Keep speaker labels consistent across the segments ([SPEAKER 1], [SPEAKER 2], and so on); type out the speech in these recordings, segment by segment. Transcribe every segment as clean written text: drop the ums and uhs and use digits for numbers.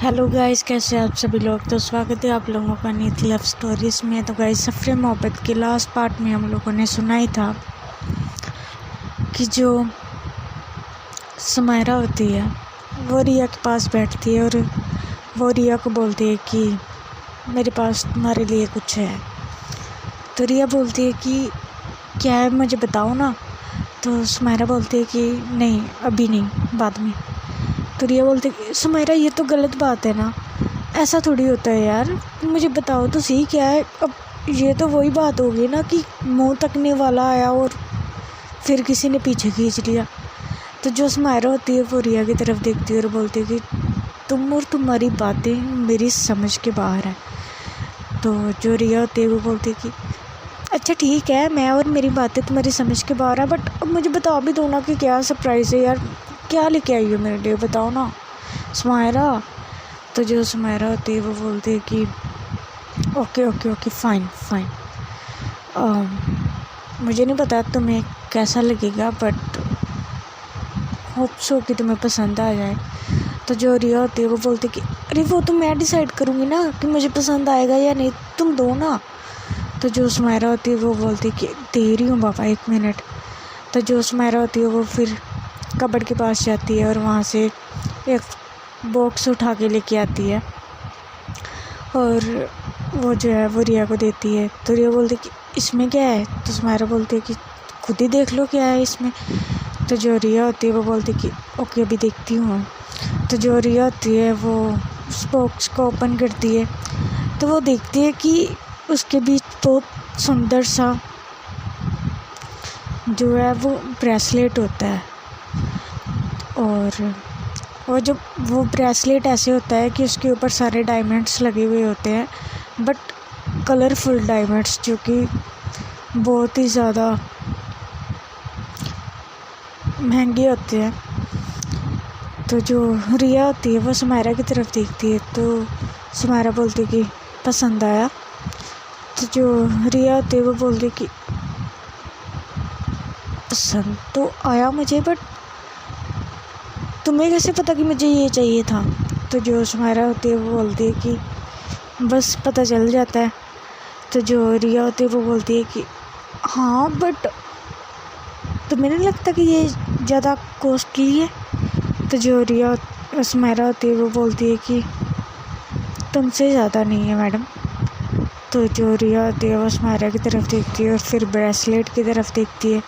[SPEAKER 1] Hello guys, कैसे आप सभी लोग। तो स्वागत है आप लोगों का नीति लव स्टोरीज में। तो गाइस, सफ़र मोहब्बत के लास्ट पार्ट में हम लोगों ने सुना ही था कि जो सुमायरा होती है वो रिया के पास बैठती है और वो रिया को बोलती है कि मेरे पास तुम्हारे लिए कुछ है। तो रिया बोलती है कि क्या है, मुझे बताओ ना। तो सुमायरा बोलती है कि नहीं, अभी नहीं, बाद में। तो रिया बोलती है सुमायरा, ये तो गलत बात है ना, ऐसा थोड़ी होता है यार, मुझे बताओ तो सही क्या है। अब ये तो वही बात होगी ना कि मुंह तकने वाला आया और फिर किसी ने पीछे खींच लिया। तो जो सुमायरा होती है वो रिया की तरफ देखती है और बोलती है कि तुम और तुम्हारी बातें मेरी समझ के बाहर है। तो जो रिया होती है वो बोलती है कि अच्छा ठीक है, मैं और मेरी बातें तुम्हारी समझ के बाहर है, बट अब मुझे बता भी दो ना कि क्या सरप्राइज़ है यार, क्या लेके आई हो मेरे लिए, बताओ ना सुमायरा। तो जो सुमायरा होती है वो बोलती है कि okay okay okay, fine fine, मुझे नहीं पता तुम्हें कैसा लगेगा, बट होप सो कि तुम्हें पसंद आ जाए। तो जो रिया होती है वो बोलती है कि अरे वो तो मैं डिसाइड करूँगी ना कि मुझे पसंद आएगा या नहीं, तुम दो ना। तो जो सुमायरा होती है वो बोलती है कि दे रही हूँ बाबा, 1 मिनट। तो जो सुमायरा होती है वो फिर कबर्ड के पास जाती है और वहाँ से एक बॉक्स उठा के लेके आती है और वो जो है वो रिया को देती है। तो रिया बोलती है कि इसमें क्या है। तो सुमायरा बोलती है कि खुद ही देख लो क्या है इसमें। तो जो रिया होती है वो बोलती है कि ओके, अभी देखती हूँ। तो जो रिया होती है वो उस बॉक्स को ओपन करती है तो वो देखती है कि उसके बीच बहुत सुंदर सा जो है वो ब्रेसलेट होता है। और जब वो ब्रेसलेट ऐसे होता है कि उसके ऊपर सारे डायमंड्स लगे हुए होते हैं, बट कलरफुल डायमंड्स, जो कि बहुत ही ज़्यादा महंगे होते हैं। तो जो रिया होती है वो सुमायरा की तरफ देखती है तो सुमायरा बोलती है कि पसंद आया। तो जो रिया होती है वो बोलती है कि पसंद तो आया मुझे, बट तुम्हें कैसे पता कि मुझे ये चाहिए था। तो जो सुमायरा होती है वो बोलती है कि बस पता चल जाता है। तो जो रिया होती है वो बोलती है कि हाँ, बट तुम्हें नहीं लगता कि ये ज़्यादा कॉस्टली है। तो जो रिया सुमायरा होती है वो बोलती है कि तुमसे ज़्यादा नहीं है मैडम। तो जो रिया होती है वो सुमायरा की तरफ देखती है और फिर ब्रेसलेट की तरफ देखती है।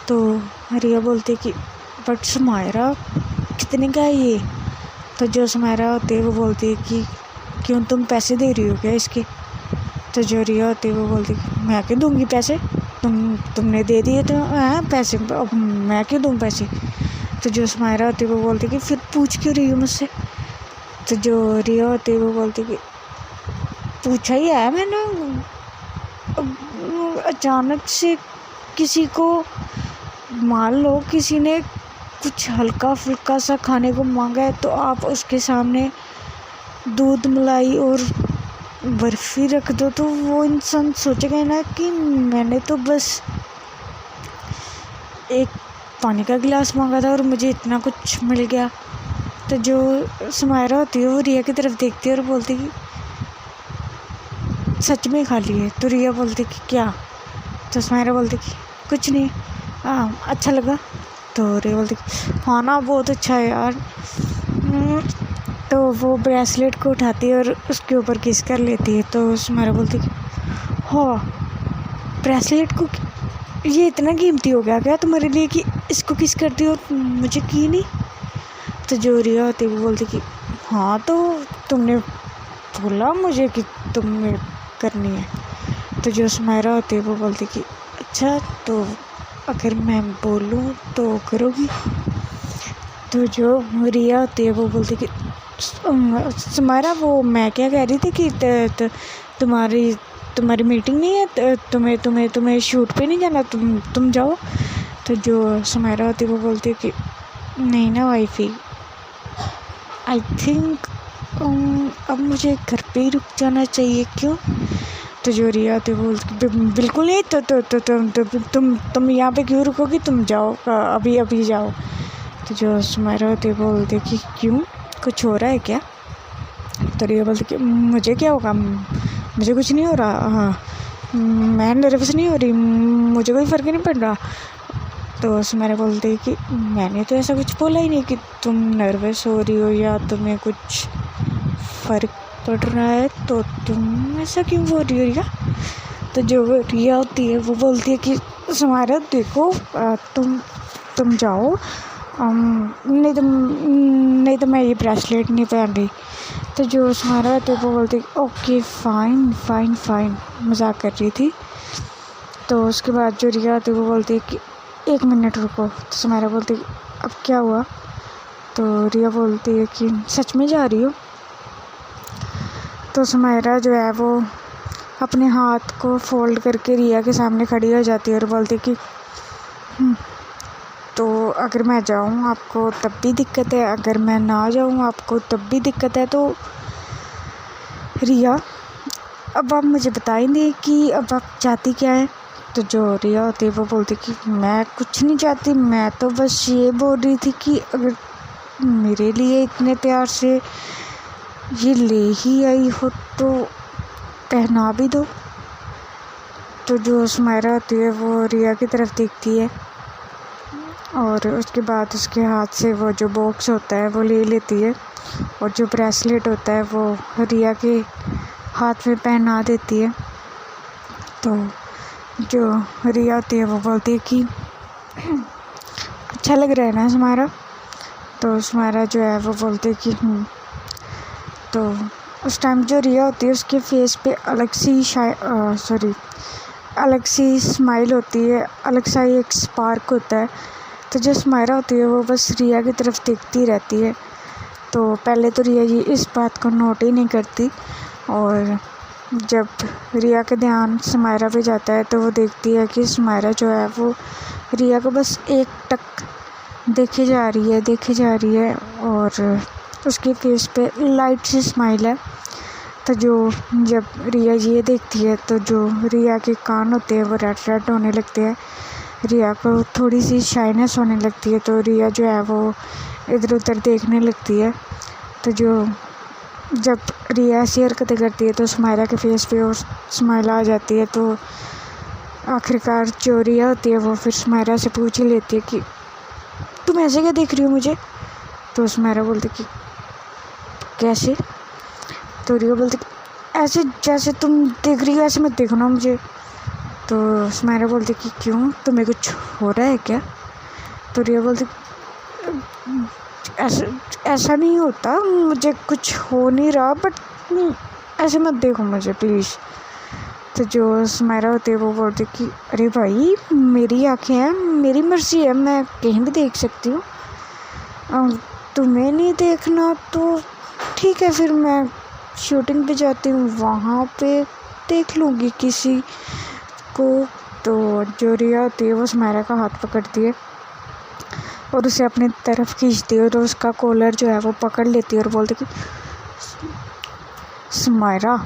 [SPEAKER 1] तो रिया बोलती है कि बट सुमायरा, कितने का है ये। तो जो सुमायरा होती है वो बोलती है कि क्यों, तुम पैसे दे रही हो क्या इसके। तो जो रिया होती है वो बोलती है कि मैं क्यों दूँगी पैसे, तुमने दे दिए तो पैसे, अब मैं क्यों दूँ पैसे। तो जो सुमायरा होती है वो बोलती है कि फिर पूछ क्यों रही हो मुझसे। तो जो रिया होती है वो बोलती है कि पूछा ही है मैंने, अचानक से किसी को, मान लो किसी ने कुछ हल्का फुल्का सा खाने को मांगा है तो आप उसके सामने दूध मलाई और बर्फ़ी रख दो तो वो इंसान सोचेगा ना कि मैंने तो बस एक पानी का गिलास मांगा था और मुझे इतना कुछ मिल गया। तो जो सुमायरा होती है वो रिया की तरफ देखती है और बोलती है कि सच में खा लिए। तो रिया बोलती है कि क्या। तो सुमायरा बोलती है कि कुछ नहीं, हाँ अच्छा लगा। तो रिया बोलती है हाँ ना, बहुत अच्छा है यार। तो वो ब्रेसलेट को उठाती है और उसके ऊपर किस कर लेती है। तो सुमायरा बोलती है कि हाँ, ब्रेसलेट को ये इतना कीमती हो गया क्या तुम्हारे लिए कि इसको किस करती हो, मुझे की नहीं। तो जो रिया होती है वो बोलती कि हाँ, तो तुमने बोला मुझे कि तुम्हें करनी है। तो जो सुमायरा होती है वो बोलती कि अच्छा, तो अगर मैं बोलूँ तो करोगी। तो जो रिया होती है वो बोलती कि सुमायरा, वो मैं क्या कह रही थी कि तुम्हारी मीटिंग नहीं है, तुम्हें शूट पे नहीं जाना, तुम जाओ। तो जो सुमायरा होती है वो बोलती है कि नहीं ना वाइफी, आई थिंक अब मुझे घर पे ही रुक जाना चाहिए। क्यों। तो जो रिया होती है वो बिल्कुल नहीं, तुम यहाँ पे क्यों रुकोगी, तुम जाओ, अभी जाओ। तो जो सुमायरा होती है वो बोलती है कि क्यों, कुछ हो रहा है क्या। तो रिया बोलती कि मुझे क्या होगा, मुझे कुछ नहीं हो रहा, हाँ मैं नर्वस नहीं हो रही, मुझे कोई फ़र्क ही नहीं पड़ रहा। तो सुमेरा बोलती कि मैंने तो ऐसा कुछ बोला ही नहीं कि तुम नर्वस हो रही हो या तुम्हें कुछ फ़र्क पड़ रहा है, तो तुम ऐसा क्यों बोल रही हो रिया। तो जो रिया होती है वो बोलती है कि सुमेरा देखो, तुम जाओ, नहीं तो मैं ये ब्रेसलेट नहीं पहन रही। तो जो सुमेरा होती है वो बोलती है ओके फ़ाइन फ़ाइन फ़ाइन, मजाक कर रही थी। तो उसके बाद जो रिया होती है वो बोलती है कि 1 मिनट रुको। तो सुमेरा बोलती है अब क्या हुआ। तो रिया बोलती है कि सच में जा रही हो। तो सुमेरा जो है वो अपने हाथ को फोल्ड करके रिया के सामने खड़ी हो जाती है और बोलती है कि तो अगर मैं जाऊँ आपको तब भी दिक्कत है, अगर मैं ना जाऊँ आपको तब भी दिक्कत है। तो रिया अब आप मुझे बताएंगे कि अब आप चाहती क्या है। तो जो रिया होती है वो बोलती कि मैं कुछ नहीं चाहती, मैं तो बस ये बोल रही थी कि अगर मेरे लिए इतने प्यार से ये ले ही आई हो तो पहना भी दो। तो जो सुमेरा होती है वो रिया की तरफ देखती है और उसके बाद उसके हाथ से वो जो बॉक्स होता है वो ले लेती है और जो ब्रेसलेट होता है वो रिया के हाथ में पहना देती है। तो जो रिया होती है वो बोलती है कि अच्छा लग रहा है ना सुमेरा। तो सुमेरा जो है वो बोलती है कि तो उस टाइम जो रिया होती है उसके फेस पे अलग सी स्माइल होती है, अलग सा ही एक स्पार्क होता है। तो जो सुमेरा होती है वो बस रिया की तरफ देखती रहती है। तो पहले तो रिया ये इस बात को नोट ही नहीं करती और जब रिया का ध्यान सुमेरा पे जाता है तो वो देखती है कि सुमेरा जो है वो रिया को बस एक टक देखे जा रही है और उसके फेस पे लाइट सी स्माइल है। तो जब रिया ये देखती है तो जो रिया के कान होते हैं वो रेड होने लगते हैं, रिया को थोड़ी सी शाइनेस होने लगती है। तो रिया जो है वो इधर उधर देखने लगती है। तो जब रिया ऐसी हरकतें करती है तो सुमेरा के फेस पे और स्माइल आ जाती है। तो आखिरकार जो रिया होती है वो फिर सुमेरा से पूछ ही लेती है कि तुम ऐसे क्या देख रही हो मुझे। तो सुमेरा बोलती कि कैसे। तो रिया बोलती ऐसे जैसे तुम देख रही हो ऐसे मत देखो ना मुझे। तो सुमेरा बोलती कि क्यों, तुम्हें कुछ हो रहा है क्या। तो रिया बोलती ऐसा नहीं होता, मुझे कुछ हो नहीं रहा, बट ऐसे मत देखो मुझे प्लीज़। तो जो सुमेरा होती है वो बोलती कि अरे भाई मेरी आँखें हैं, मेरी मर्ज़ी है, मैं कहीं भी देख सकती हूँ, तुम्हें नहीं देखना तो ठीक है, फिर मैं शूटिंग पे जाती हूँ, वहाँ पे देख लूँगी किसी को। तो जो रिया होती है वो सुमेरा का हाथ पकड़ती है और उसे अपनी तरफ खींचती है और उसका कॉलर जो है वो पकड़ लेती है और बोलती कि सुमेरा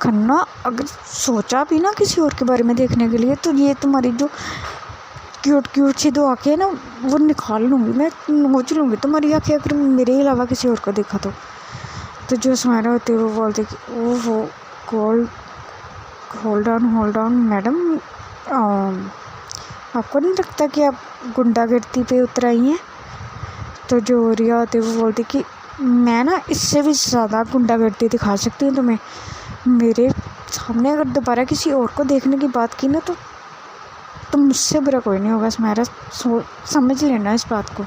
[SPEAKER 1] खन्ना, अगर सोचा भी ना किसी और के बारे में देखने के लिए तो ये तुम्हारी जो क्यूट सी दो आँखें हैं ना वो निकाल लूँगी, मैं नोच लूँगी तुम्हारी आँखें अगर मेरे अलावा किसी और को देखा तो। तो जो सुमेरा होती है वो बोलती कि ओहो होल्ड ऑन मैडम, आपको नहीं लगता कि आप गुंडागर्दी पे उतर आई हैं। तो जो रिया होती है वो बोलती कि मैं ना इससे भी ज़्यादा गुंडागर्दी दिखा सकती हूँ तुम्हें, मेरे सामने अगर दोबारा किसी और को देखने की बात की ना तो मुझसे बुरा कोई नहीं होगा सुमेरा, समझ लेना इस बात को।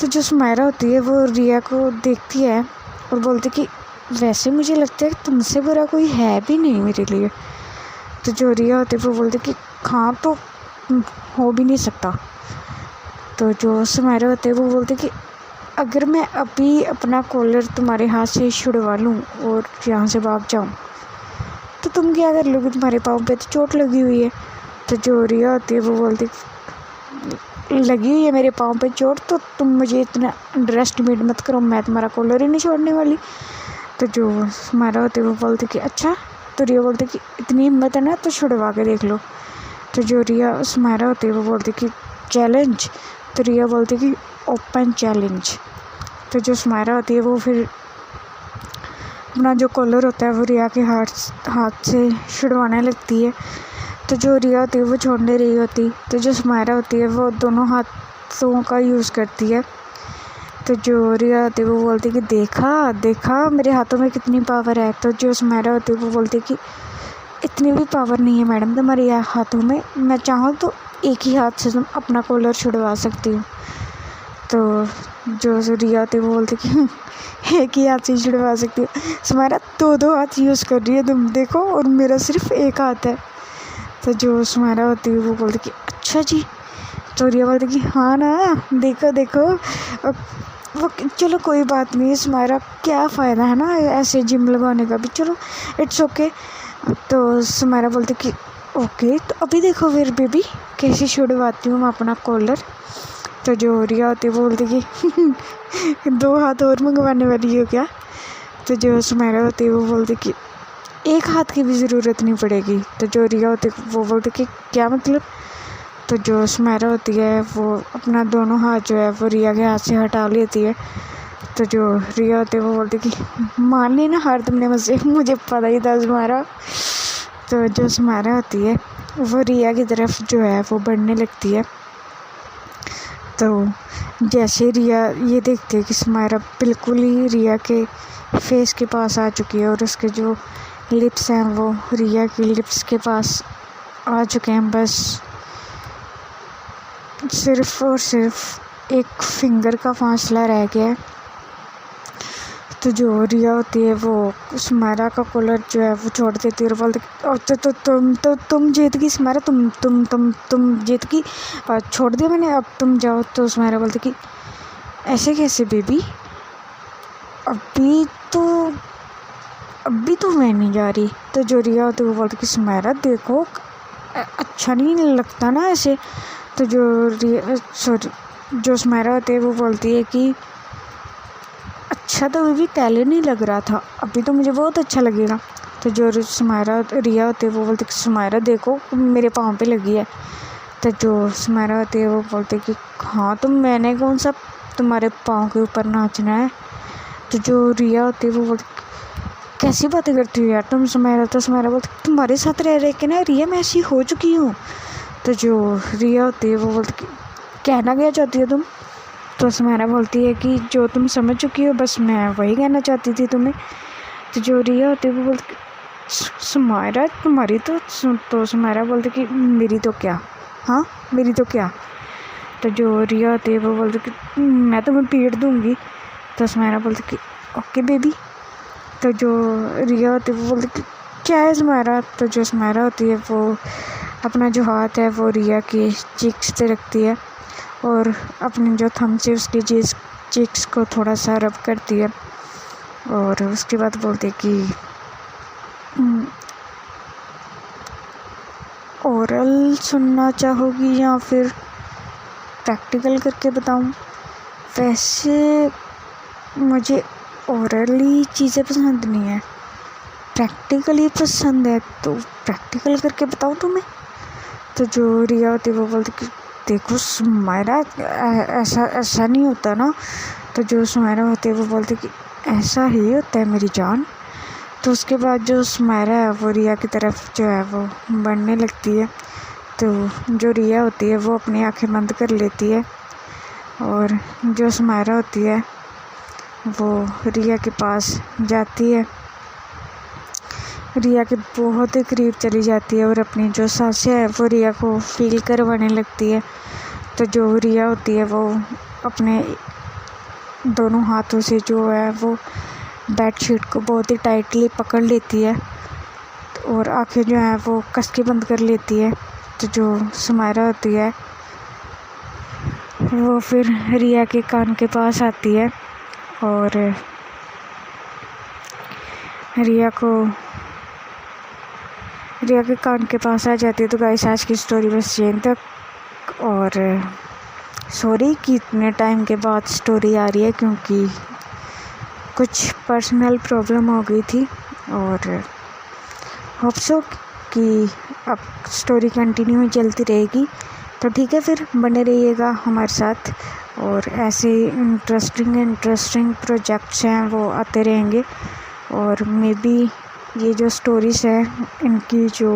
[SPEAKER 1] तो जो सुमेरा होती है वो रिया को देखती है और बोलती कि वैसे मुझे लगता है तुमसे बुरा कोई है भी नहीं मेरे लिए। तो जो रिया होती है वो बोलती कि हाँ तो हो भी नहीं सकता। तो जो सुमेरा होते हैं वो बोलते कि अगर मैं अभी अपना कॉलर तुम्हारे हाथ से छुड़वा लूँ और यहाँ से भाग जाऊँ तो तुम क्या कर लोगे, तुम्हारे पाँव पे तो चोट लगी हुई है। तो जो रिया होती है वो बोलती लगी हुई है मेरे पाँव पे चोट तो तुम मुझे इतना अंडर एस्टिमेट मत करो, मैं तुम्हारा कॉलर ही नहीं छोड़ने वाली। तो जो सुमेरा होती है वो बोलती कि अच्छा। तो रिया बोलती कि इतनी हिम्मत है ना तो छुड़वा के देख लो। तो जो रिया सुमेरा होती है वो बोलती कि चैलेंज। तो रिया बोलती कि ओपन चैलेंज। तो जो सुमेरा होती है वो फिर अपना जो कॉलर होता है वो रिया के हाथ से छुड़वाने लगती है। तो जो रिया होती है वो छोड़ नहीं रही होती, तो जो सुमायरा होती है वो दोनों हाथों का यूज़ करती है। तो जो रिया होती है वो बोलती है कि देखा देखा मेरे हाथों में कितनी पावर है। तो जो सुमायरा होती है वो बोलती है कि इतनी भी पावर नहीं है मैडम तुम्हारे हाथों में, मैं चाहूँ तो एक ही हाथ से तुम अपना कॉलर छुड़वा सकती हूँ। तो जो रिया होती है वो बोलती है कि एक ही हाथ से छुड़वा सकती हूँ, सुमायरा दो हाथ यूज़ कर रही है तुम देखो, और मेरा सिर्फ एक हाथ है। तो जो सुमायरा होती है वो बोलती कि अच्छा जी। तो रिया बोलती कि हाँ ना, देखो देखो। वो चलो कोई बात नहीं सुमायरा, क्या फ़ायदा है ना ऐसे जिम लगाने का भी, चलो इट्स ओके। तो सुमायरा बोलती कि ओके, तो अभी देखो फिर बेबी कैसे छुड़वाती हूँ मैं अपना कॉलर। तो जो रिया होती है वो बोलती कि 2 हाथ और मंगवाने वाली हो क्या। तो जो सुमायरा होती है वो बोलती कि एक हाथ की भी ज़रूरत नहीं पड़ेगी। तो जो रिया होती है वो बोलती कि क्या मतलब। तो जो सुमायरा होती है वो अपना दोनों हाथ जो है वो रिया के हाथ से हटा लेती है। तो जो रिया होती है वो बोलती कि मान ली ना हार तुमने मुझसे, मुझे पता ही था सुमायरा। तो जो सुमायरा होती है वो रिया की तरफ जो है वो बढ़ने लगती है। तो जैसे रिया ये देखती है कि सुमायरा बिल्कुल ही रिया के फेस के पास आ चुकी है और उसके जो लिप्स हैं वो रिया की लिप्स के पास आ चुके हैं, बस सिर्फ और सिर्फ एक फिंगर का फासला रह गया है। तो जो रिया होती है वो सुमायरा का कॉलर जो है वो छोड़ देती है और बोलती तुम जीत गई सुमायरा, तुम जीत गई, छोड़ दिया मैंने, अब तुम जाओ। तो सुमायरा बोलती कि ऐसे कैसे बेबी, अभी तो मैं नहीं जा रही। तो जो रिया होती है वो बोलती कि सुमायरा देखो अच्छा नहीं लगता ना ऐसे। तो जो सुमायरा होती है वो बोलती है कि अच्छा तो अभी पहले नहीं लग रहा था, अभी तो मुझे बहुत अच्छा लगेगा। तो जो रिया होती है वो बोलती कि सुमायरा देखो मेरे पाँव पे लगी है। तो जो सुमायरा होती है वो बोलती कि हाँ तो मैंने कौन सा तुम्हारे पाँव के ऊपर नाचना है। तो जो रिया होती है वो बोलती कैसी बातें करती हो यार तुम सुमायरा। तो सुमायरा बोलती तुम्हारे साथ रह रह के ना रिया मैं ऐसी हो चुकी हूँ। तो जो रिया होती है वो बोलती कहना क्या चाहती हो तुम। तो सुमायरा बोलती है कि जो तुम समझ चुकी हो बस मैं वही कहना चाहती थी तुम्हें। तो जो रिया होती है वो बोलती सुमायरा तुम्हारी तो सुमायरा बोलती कि मेरी तो क्या, हाँ मेरी तो क्या। तो जो रिया होती है वो बोलती कि मैं तुम्हें पीट दूँगी। तो सुमायरा बोलती कि ओके बेबी। तो जो रिया होती है वो बोलती कि क्या है सुमायरा। तो जो सुमायरा होती है वो अपना जो हाथ है वो रिया की चिक्स पे रखती है और अपने जो थंब से उसकी चिक्स को थोड़ा सा रब करती है और उसके बाद बोलती है कि ओरल सुनना चाहोगी या फिर प्रैक्टिकल करके बताऊं। वैसे मुझे ओरली चीज़ें पसंद नहीं है, प्रैक्टिकली पसंद है, तो प्रैक्टिकल करके बताऊं तुम्हें। तो जो रिया होती है वो बोलती कि देखो सुमायरा ऐसा नहीं होता ना। तो जो सुमायरा होती है वो बोलती कि ऐसा ही होता है मेरी जान। तो उसके बाद जो सुमायरा है वो रिया की तरफ जो है वो बढ़ने लगती है। तो जो रिया होती है वो अपनी आंखें बंद कर लेती है और जो सुमायरा होती है वो रिया के पास जाती है, रिया के बहुत ही करीब चली जाती है और अपनी जो सांसें है वो रिया को फील करवाने लगती है। तो जो रिया होती है वो अपने दोनों हाथों से जो है वो बेडशीट को बहुत ही टाइटली पकड़ लेती है और आंखें जो हैं वो कस के बंद कर लेती है। तो जो सुमायरा होती है वो फिर रिया के कान के पास आती है और रिया के कान के पास आ जाती है। तो गाइस आज की स्टोरी बस यहीं तक। और सॉरी कि इतने टाइम के बाद स्टोरी आ रही है क्योंकि कुछ पर्सनल प्रॉब्लम हो गई थी और होप सो कि अब स्टोरी कंटिन्यू चलती रहेगी। तो ठीक है फिर बने रहिएगा हमारे साथ और ऐसे इंटरेस्टिंग प्रोजेक्ट्स हैं वो आते रहेंगे। और मे बी ये जो स्टोरीज़ हैं इनकी जो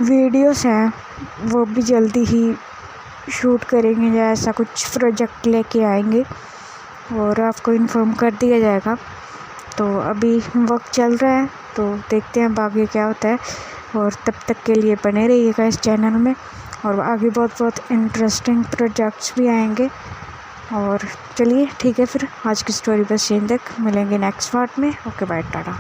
[SPEAKER 1] वीडियोस हैं वो भी जल्दी ही शूट करेंगे या ऐसा कुछ प्रोजेक्ट लेके आएंगे और आपको इन्फॉर्म कर दिया जाएगा। तो अभी वक्त चल रहा है तो देखते हैं आगे क्या होता है, और तब तक के लिए बने रहिएगा इस चैनल में, और आगे बहुत इंटरेस्टिंग प्रोजेक्ट्स भी आएंगे। और चलिए ठीक है, फिर आज की स्टोरी बस यहीं तक, मिलेंगे नेक्स्ट पार्ट में। Okay bye, Tata.